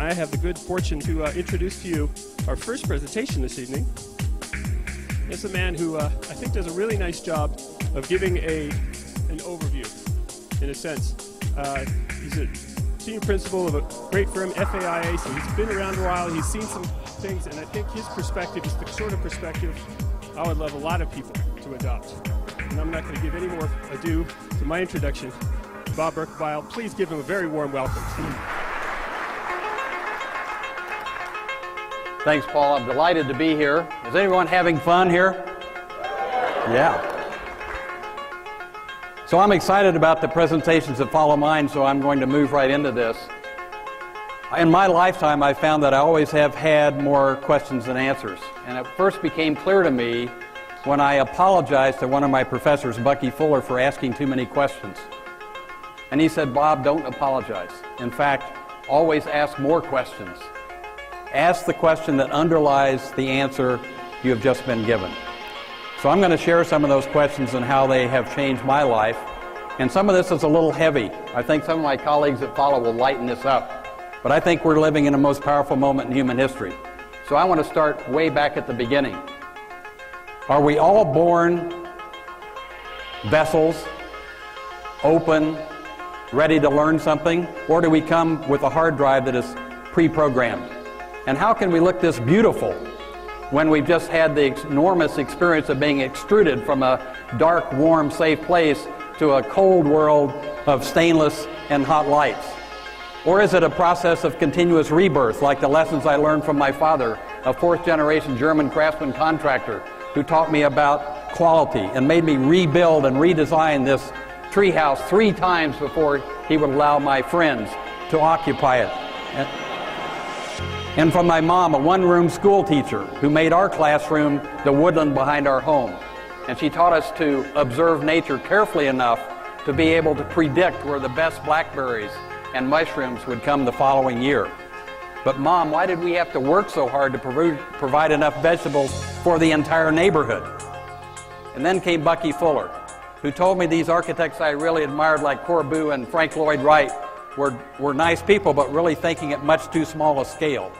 I have the good fortune to introduce to you our first presentation this evening. It's a man who I think does a really nice job of giving an overview, in a sense. He's a senior principal of a great firm, FAIA, so he's been around a while, he's seen some things, and I think his perspective is the sort of perspective I would love a lot of people to adopt. And I'm not going to give any more ado to my introduction. Bob Burkevile, please give him a very warm welcome. Thanks, Paul. I'm delighted to be here. Is anyone having fun here? Yeah. So I'm excited about the presentations that follow mine, so I'm going to move right into this. In my lifetime, I found that I always have had more questions than answers. And it first became clear to me when I apologized to one of my professors, Bucky Fuller, for asking too many questions. And he said, Bob, don't apologize. In fact, always ask more questions. Ask the question that underlies the answer you have just been given. So I'm going to share some of those questions and how they have changed my life. And some of this is a little heavy. I think some of my colleagues that follow will lighten this up. But I think we're living in the most powerful moment in human history. So I want to start way back at the beginning. Are we all born vessels, open, ready to learn something? Or do we come with a hard drive that is pre-programmed? And how can we look this beautiful when we've just had the enormous experience of being extruded from a dark, warm, safe place to a cold world of stainless and hot lights? Or is it a process of continuous rebirth, like the lessons I learned from my father, a fourth-generation German craftsman contractor who taught me about quality and made me rebuild and redesign this treehouse 3 times before he would allow my friends to occupy it? And from my mom, a one-room school teacher who made our classroom the woodland behind our home. And she taught us to observe nature carefully enough to be able to predict where the best blackberries and mushrooms would come the following year. But Mom, why did we have to work so hard to provide enough vegetables for the entire neighborhood? And then came Bucky Fuller, who told me these architects I really admired, like Corbu and Frank Lloyd Wright, were nice people, but really thinking at much too small a scale.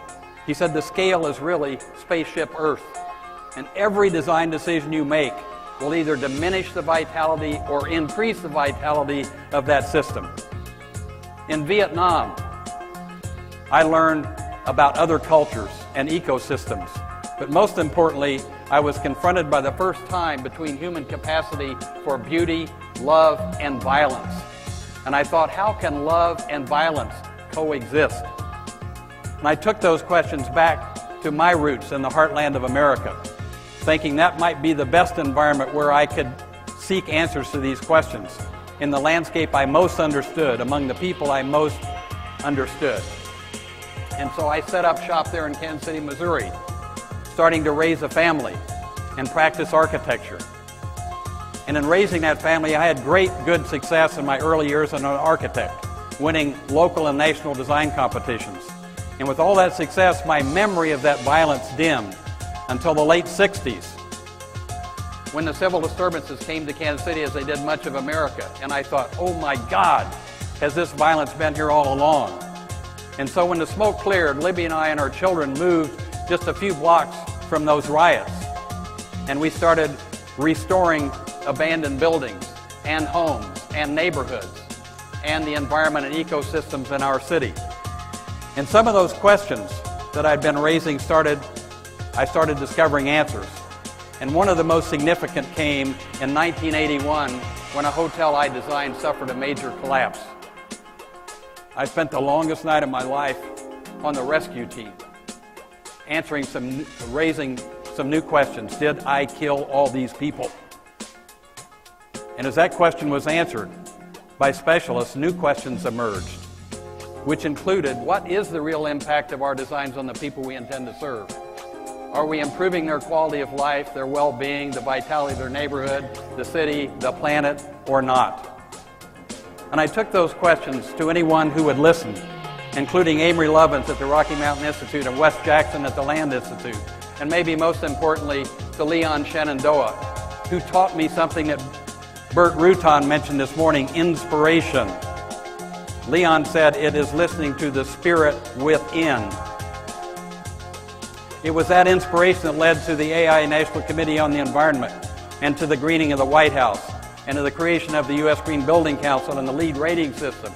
He said the scale is really spaceship Earth, and every design decision you make will either diminish the vitality or increase the vitality of that system. In Vietnam, I learned about other cultures and ecosystems, but most importantly, I was confronted by the first time between human capacity for beauty, love, and violence. And I thought, how can love and violence coexist? And I took those questions back to my roots in the heartland of America, thinking that might be the best environment where I could seek answers to these questions, in the landscape I most understood, among the people I most understood. And so I set up shop there in Kansas City, Missouri, starting to raise a family and practice architecture. And in raising that family, I had good success in my early years as an architect, winning local and national design competitions. And with all that success, my memory of that violence dimmed until the late 60s, when the civil disturbances came to Kansas City, as they did much of America. And I thought, oh my God, has this violence been here all along? And so when the smoke cleared, Libby and I and our children moved just a few blocks from those riots. And we started restoring abandoned buildings and homes and neighborhoods and the environment and ecosystems in our city. And some of those questions that I'd been raising I started discovering answers. And one of the most significant came in 1981 when a hotel I designed suffered a major collapse. I spent the longest night of my life on the rescue team, raising some new questions. Did I kill all these people? And as that question was answered by specialists, new questions emerged, which included, what is the real impact of our designs on the people we intend to serve? Are we improving their quality of life, their well-being, the vitality of their neighborhood, the city, the planet, or not? And I took those questions to anyone who would listen, including Amory Lovins at the Rocky Mountain Institute and Wes Jackson at the Land Institute, and maybe most importantly, to Leon Shenandoah, who taught me something that Bert Rutan mentioned this morning, inspiration. Leon said it is listening to the spirit within. It was that inspiration that led to the AI National Committee on the Environment and to the greening of the White House and to the creation of the U.S. Green Building Council and the LEED rating system,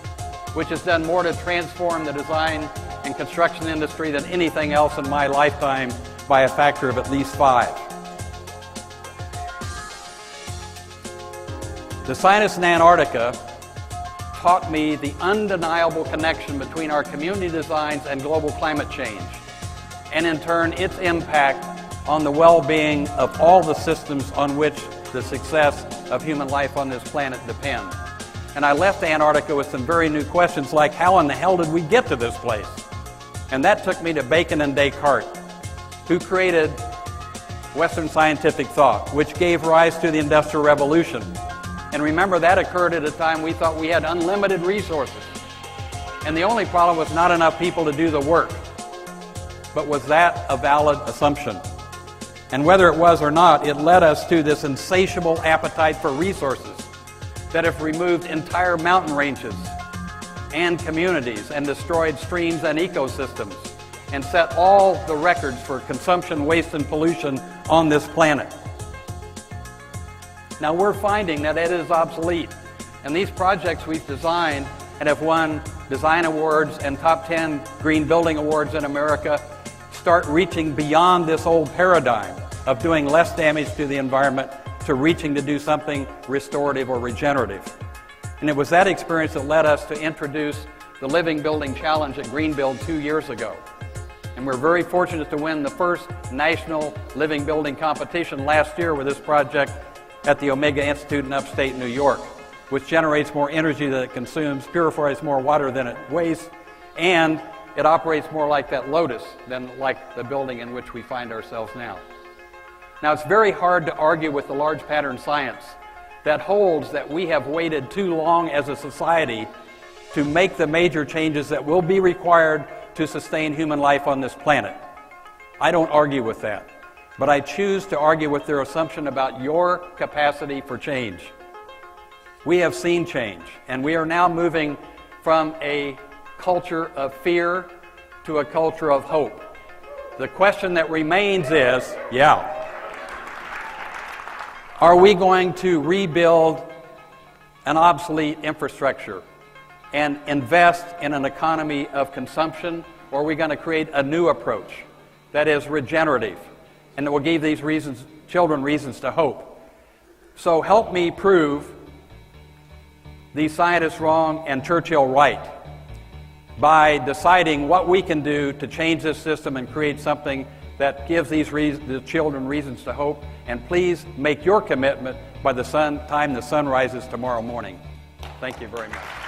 which has done more to transform the design and construction industry than anything else in my lifetime by a factor of at least 5. The scientists in Antarctica taught me the undeniable connection between our community designs and global climate change, and in turn its impact on the well-being of all the systems on which the success of human life on this planet depends. And I left Antarctica with some very new questions like, how in the hell did we get to this place? And that took me to Bacon and Descartes, who created Western scientific thought, which gave rise to the Industrial Revolution. And remember, that occurred at a time we thought we had unlimited resources. And the only problem was not enough people to do the work. But was that a valid assumption? And whether it was or not, it led us to this insatiable appetite for resources that have removed entire mountain ranges and communities and destroyed streams and ecosystems and set all the records for consumption, waste, and pollution on this planet. Now we're finding that it is obsolete, and these projects we've designed and have won design awards and top 10 green building awards in America start reaching beyond this old paradigm of doing less damage to the environment to reaching to do something restorative or regenerative. And it was that experience that led us to introduce the Living Building Challenge at Greenbuild 2 years ago. And we're very fortunate to win the first national living building competition last year with this project at the Omega Institute in upstate New York, which generates more energy than it consumes, purifies more water than it wastes, and it operates more like that Lotus than like the building in which we find ourselves now. Now, it's very hard to argue with the large pattern science that holds that we have waited too long as a society to make the major changes that will be required to sustain human life on this planet. I don't argue with that, but I choose to argue with their assumption about your capacity for change. We have seen change, and we are now moving from a culture of fear to a culture of hope. The question that remains is, are we going to rebuild an obsolete infrastructure and invest in an economy of consumption, or are we going to create a new approach that is regenerative and that will give these children reasons to hope? So help me prove these scientists wrong and Churchill right by deciding what we can do to change this system and create something that gives the children reasons to hope. And please make your commitment by the time the sun rises tomorrow morning. Thank you very much.